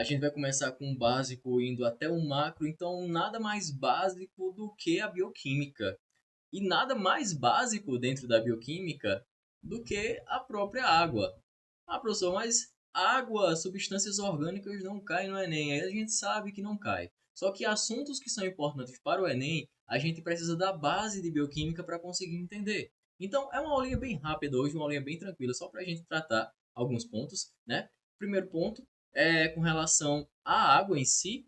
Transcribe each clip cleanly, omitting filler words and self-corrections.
A gente vai começar com o básico indo até o macro, então nada mais básico do que a bioquímica. E nada mais básico dentro da bioquímica do que a própria água. Ah, professor, mas água, substâncias orgânicas não caem no Enem. Aí a gente sabe que não cai. Só que assuntos que são importantes para o Enem, a gente precisa da base de bioquímica para conseguir entender. Então, é uma aulinha bem rápida hoje, uma aulinha bem tranquila, só para a gente tratar alguns pontos, né? Primeiro ponto é com relação à água em si,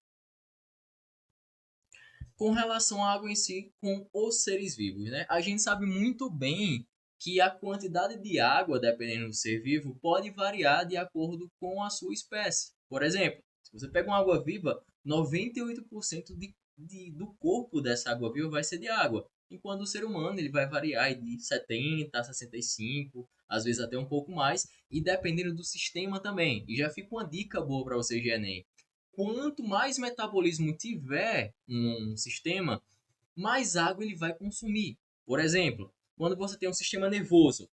com os seres vivos, né? A gente sabe muito bem que a quantidade de água, dependendo do ser vivo, pode variar de acordo com a sua espécie. Por exemplo, se você pega uma água viva, 98% do corpo dessa água viva vai ser de água, enquanto o ser humano ele vai variar de 70 a 65, às vezes até um pouco mais, e dependendo do sistema também. E já fica uma dica boa para você de Enem. Quanto mais metabolismo tiver um sistema, mais água ele vai consumir. Por exemplo, quando você tem um sistema nervoso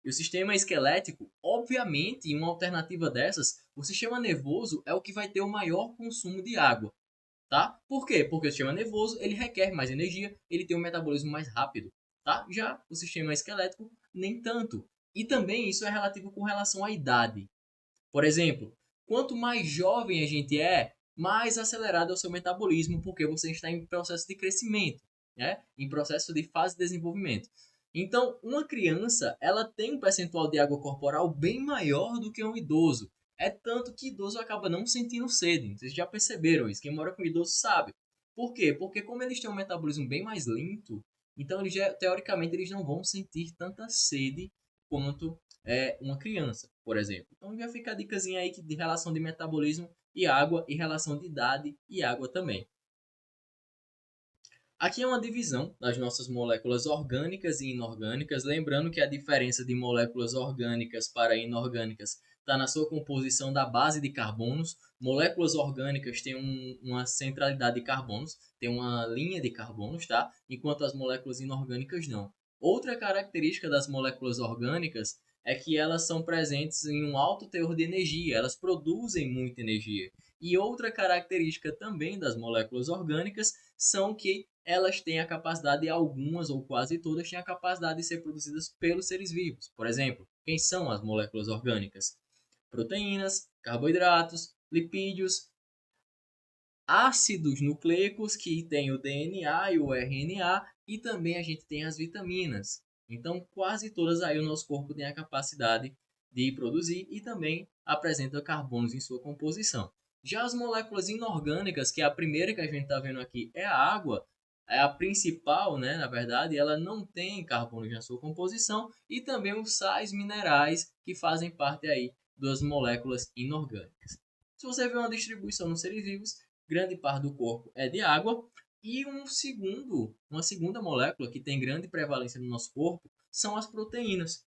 e o sistema esquelético, obviamente, em uma alternativa dessas, o sistema nervoso é o que vai ter o maior consumo de água, tá? Por quê? Porque o sistema nervoso, ele requer mais energia, ele tem um metabolismo mais rápido, tá? Já o sistema esquelético, nem tanto. E também isso é relativo com relação à idade. Por exemplo, quanto mais jovem a gente é, mais acelerado é o seu metabolismo, porque você está em processo de crescimento, né? Em processo de fase de desenvolvimento. Então, uma criança, ela tem um percentual de água corporal bem maior do que um idoso. É tanto que idoso acaba não sentindo sede. Vocês já perceberam isso? Quem mora com idoso sabe. Por quê? Porque como eles têm um metabolismo bem mais lento, então eles teoricamente eles não vão sentir tanta sede quanto uma criança, por exemplo. Então já fica a dicasinha aí de relação de metabolismo e relação de idade e água também. Aqui é uma divisão das nossas moléculas orgânicas e inorgânicas, lembrando que a diferença de moléculas orgânicas para inorgânicas está na sua composição da base de carbonos. Moléculas orgânicas têm uma centralidade de carbonos, tem uma linha de carbonos, tá? Enquanto as moléculas inorgânicas não. Outra característica das moléculas orgânicas é que elas são presentes em um alto teor de energia, elas produzem muita energia. E outra característica também das moléculas orgânicas são que elas têm a capacidade, algumas ou quase todas, têm a capacidade de ser produzidas pelos seres vivos. Por exemplo, quem são as moléculas orgânicas? Proteínas, carboidratos, lipídios, ácidos nucleicos, que tem o DNA e o RNA, e também a gente tem as vitaminas. Então, quase todas aí o nosso corpo tem a capacidade de produzir e também apresenta carbonos em sua composição. Já as moléculas inorgânicas, que é a primeira que a gente está vendo aqui, é a água, é a principal, né? Na verdade, ela não tem carbonos na sua composição e também os sais minerais que fazem parte aí das moléculas inorgânicas. Se você vê uma distribuição nos seres vivos, grande parte do corpo é de água e uma segunda molécula que tem grande prevalência no nosso corpo são as proteínas,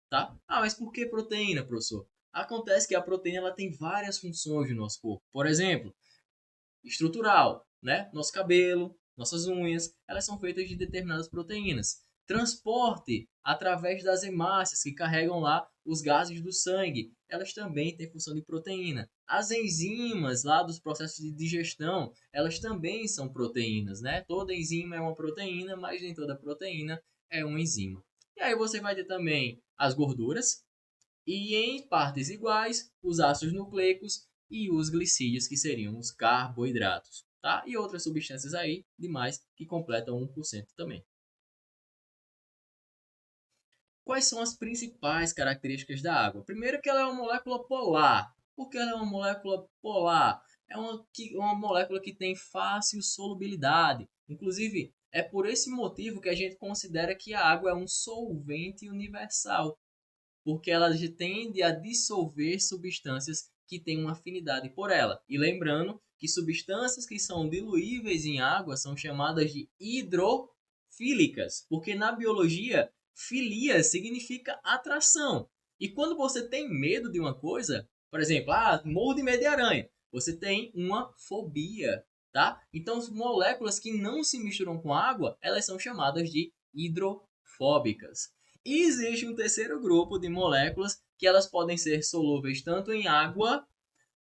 tá? Ah, mas por que proteína, professor? Acontece que a proteína ela tem várias funções no nosso corpo. Por exemplo, estrutural, né? Nosso cabelo, nossas unhas, elas são feitas de determinadas proteínas. Transporte através das hemácias que carregam lá os gases do sangue, elas também têm função de proteína. As enzimas lá dos processos de digestão, elas também são proteínas, né? Toda enzima é uma proteína, mas nem toda proteína é uma enzima. E aí você vai ter também as gorduras, e em partes iguais, os ácidos nucleicos e os glicídios, que seriam os carboidratos, tá? E outras substâncias aí demais que completam 1% também. Quais são as principais características da água? Primeiro que ela é uma molécula polar. Por que ela é uma molécula polar? É uma molécula que tem fácil solubilidade. Inclusive, é por esse motivo que a gente considera que a água é um solvente universal, porque ela tende a dissolver substâncias que têm uma afinidade por ela. E lembrando que substâncias que são diluíveis em água são chamadas de hidrofílicas, porque na biologia, filia significa atração. E quando você tem medo de uma coisa, por exemplo, morro de medo de aranha, você tem uma fobia, tá? Então, moléculas que não se misturam com água, elas são chamadas de hidrofóbicas. E existe um terceiro grupo de moléculas que elas podem ser solúveis tanto em água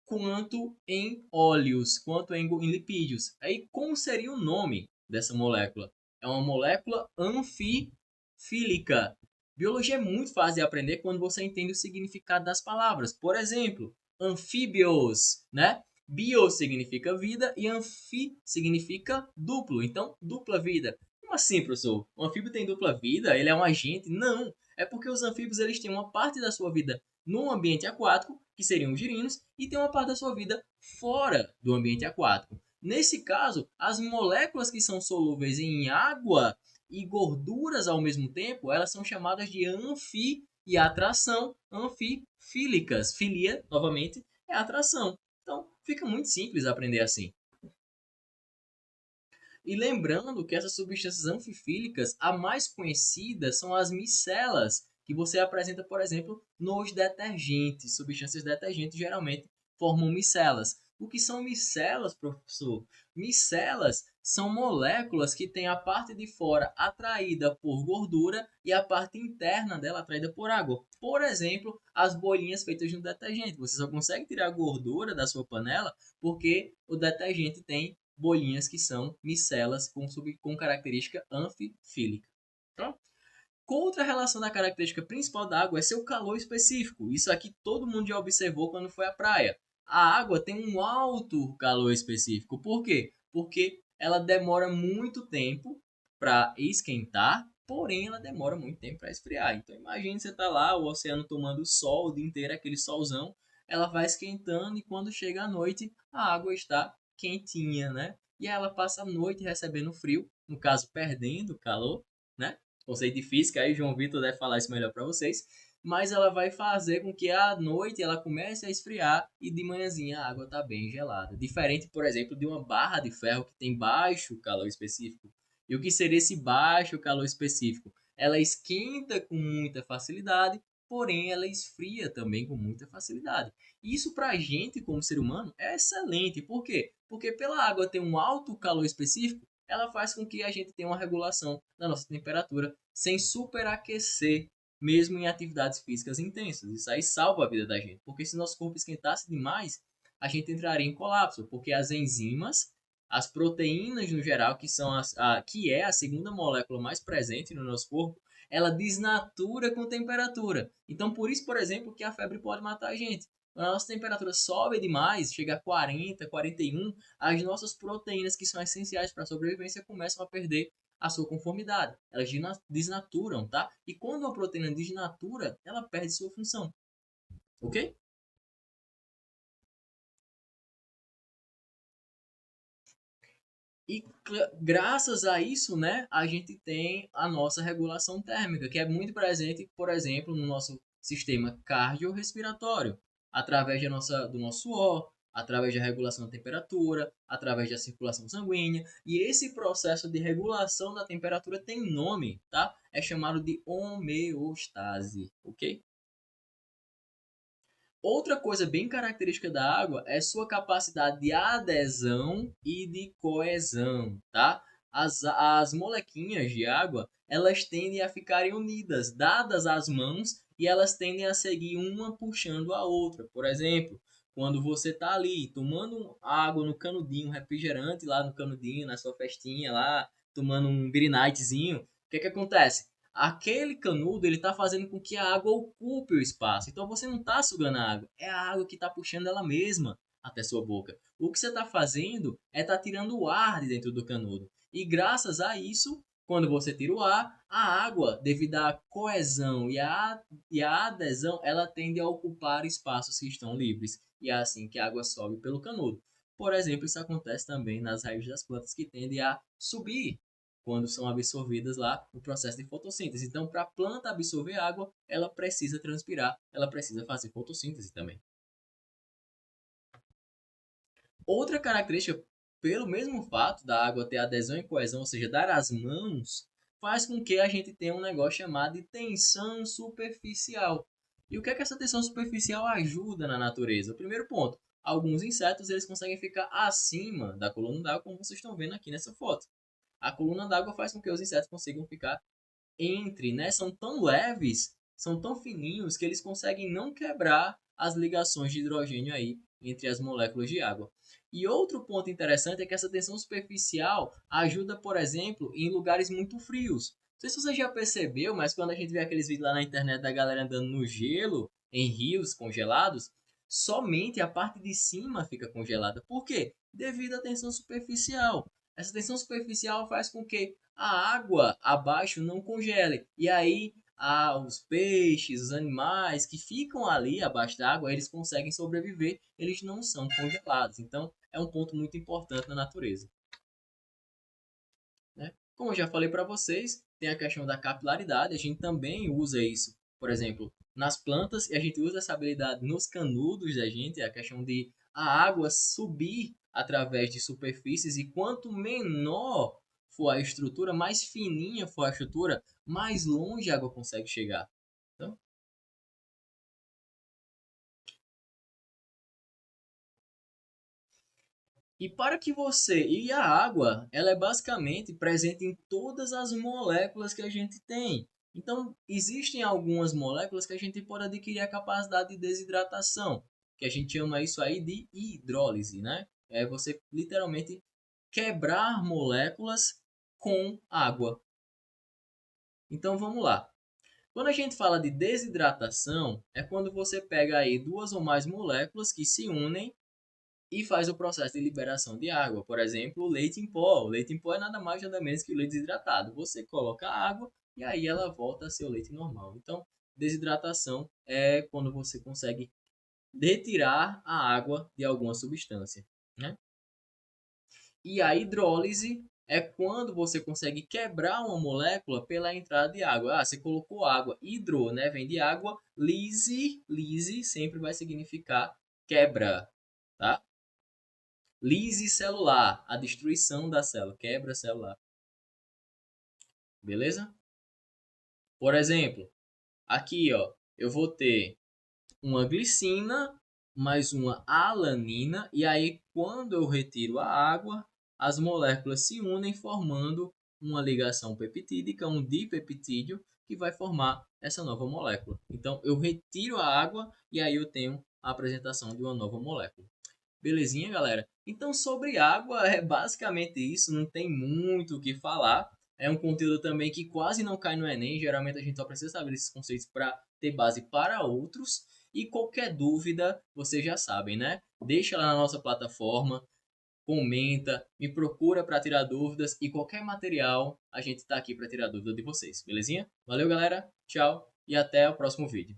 quanto em óleos, quanto em lipídios. Aí, como seria o nome dessa molécula? É uma molécula anfifílica. Biologia é muito fácil de aprender quando você entende o significado das palavras. Por exemplo, anfíbios, né? Bio significa vida e anfi significa duplo. Então, dupla vida. Como assim, professor? O anfíbio tem dupla vida? Ele é um agente? Não. É porque os anfíbios eles têm uma parte da sua vida no ambiente aquático, que seriam os girinos, e tem uma parte da sua vida fora do ambiente aquático. Nesse caso, as moléculas que são solúveis em água e gorduras ao mesmo tempo, elas são chamadas de anfi e atração anfifílicas. Filia, novamente, é atração. Então, fica muito simples aprender assim. E lembrando que essas substâncias anfifílicas, a mais conhecida são as micelas, que você apresenta, por exemplo, nos detergentes. Substâncias detergentes geralmente formam micelas. O que são micelas, professor? Micelas são moléculas que têm a parte de fora atraída por gordura e a parte interna dela atraída por água. Por exemplo, as bolinhas feitas no detergente. Você só consegue tirar a gordura da sua panela porque o detergente tem bolinhas que são micelas com característica anfifílica. Tá? Outra relação da característica principal da água é seu calor específico. Isso aqui todo mundo já observou quando foi à praia. A água tem um alto calor específico. Por quê? Porque ela demora muito tempo para esquentar, porém ela demora muito tempo para esfriar. Então imagine você tá lá, o oceano tomando sol o dia inteiro, aquele solzão, ela vai esquentando e quando chega a noite, a água está quentinha, né? E ela passa a noite recebendo frio, no caso perdendo calor, né? Conceito de física, aí João Vitor deve falar isso melhor para vocês, mas ela vai fazer com que à noite ela comece a esfriar e de manhãzinha a água está bem gelada. Diferente, por exemplo, de uma barra de ferro que tem baixo calor específico. E o que seria esse baixo calor específico? Ela esquenta com muita facilidade, porém ela esfria também com muita facilidade. E isso para a gente, como ser humano, é excelente. Por quê? Porque pela água ter um alto calor específico, ela faz com que a gente tenha uma regulação da nossa temperatura sem superaquecer, mesmo em atividades físicas intensas. Isso aí salva a vida da gente, porque se nosso corpo esquentasse demais, a gente entraria em colapso, porque as enzimas, as proteínas no geral, que é a segunda molécula mais presente no nosso corpo, ela desnatura com temperatura. Então, por isso, por exemplo, que a febre pode matar a gente. Quando a nossa temperatura sobe demais, chega a 40, 41, as nossas proteínas que são essenciais para a sobrevivência começam a perder a sua conformidade. Elas desnaturam, tá? E quando uma proteína desnatura, ela perde sua função. Ok? E graças a isso, né, a gente tem a nossa regulação térmica, que é muito presente, por exemplo, no nosso sistema cardiorrespiratório, através do nosso suor, através da regulação da temperatura, através da circulação sanguínea. E esse processo de regulação da temperatura tem nome, tá? É chamado de homeostase, ok? Outra coisa bem característica da água é sua capacidade de adesão e de coesão, tá? As molequinhas de água, elas tendem a ficarem unidas, dadas as mãos, e elas tendem a seguir uma puxando a outra. Por exemplo, quando você tá ali tomando água no canudinho, refrigerante lá no canudinho, na sua festinha lá, tomando um beer nightzinho, o que que acontece? Aquele canudo ele está fazendo com que a água ocupe o espaço. Então você não está sugando a água, é a água que está puxando ela mesma até sua boca. O que você está fazendo é estar tirando o ar de dentro do canudo. E graças a isso, quando você tira o ar, a água, devido à coesão e à adesão, ela tende a ocupar espaços que estão livres. E é assim que a água sobe pelo canudo. Por exemplo, isso acontece também nas raízes das plantas que tendem a subir quando são absorvidas lá no processo de fotossíntese. Então, para a planta absorver água, ela precisa transpirar, ela precisa fazer fotossíntese também. Outra característica, pelo mesmo fato da água ter adesão e coesão, ou seja, dar as mãos, faz com que a gente tenha um negócio chamado de tensão superficial. E o que é que essa tensão superficial ajuda na natureza? O primeiro ponto, alguns insetos eles conseguem ficar acima da coluna d'água, como vocês estão vendo aqui nessa foto. A coluna d'água faz com que os insetos consigam ficar entre, né? São tão leves, são tão fininhos que eles conseguem não quebrar as ligações de hidrogênio aí entre as moléculas de água. E outro ponto interessante é que essa tensão superficial ajuda, por exemplo, em lugares muito frios. Não sei se você já percebeu, mas quando a gente vê aqueles vídeos lá na internet da galera andando no gelo, em rios congelados, somente a parte de cima fica congelada. Por quê? Devido à tensão superficial. Essa tensão superficial faz com que a água abaixo não congele. E aí os peixes, os animais que ficam ali abaixo da água, eles conseguem sobreviver, eles não são congelados. Então, é um ponto muito importante na natureza, né? Como eu já falei para vocês, tem a questão da capilaridade, a gente também usa isso, por exemplo, nas plantas, e a gente usa essa habilidade nos canudos da gente, a questão de a água subir através de superfícies, e quanto menor for a estrutura, mais fininha for a estrutura, mais longe a água consegue chegar. Então, e para que você. E a água, ela é basicamente presente em todas as moléculas que a gente tem. Então, existem algumas moléculas que a gente pode adquirir a capacidade de desidratação, que a gente chama isso aí de hidrólise, né? É você literalmente quebrar moléculas com água. Então, vamos lá. Quando a gente fala de desidratação, é quando você pega aí duas ou mais moléculas que se unem e faz o processo de liberação de água. Por exemplo, o leite em pó. O leite em pó é nada mais nada menos que o leite desidratado. Você coloca água e aí ela volta a ser o leite normal. Então, desidratação é quando você consegue retirar a água de alguma substância, né? E a hidrólise é quando você consegue quebrar uma molécula pela entrada de água. Ah, você colocou água. Hidro, né? Vem de água. Lise sempre vai significar quebra, tá? Lise celular, a destruição da célula, quebra celular. Beleza? Por exemplo, aqui ó, eu vou ter uma glicina mais uma alanina, e aí quando eu retiro a água, as moléculas se unem formando uma ligação peptídica, um dipeptídeo, que vai formar essa nova molécula. Então eu retiro a água e aí eu tenho a apresentação de uma nova molécula. Belezinha, galera? Então, sobre água, é basicamente isso, não tem muito o que falar. É um conteúdo também que quase não cai no Enem, geralmente a gente só precisa saber esses conceitos para ter base para outros. E qualquer dúvida, vocês já sabem, né? Deixa lá na nossa plataforma, comenta, me procura para tirar dúvidas e qualquer material, a gente está aqui para tirar dúvida de vocês, belezinha? Valeu, galera, tchau e até o próximo vídeo.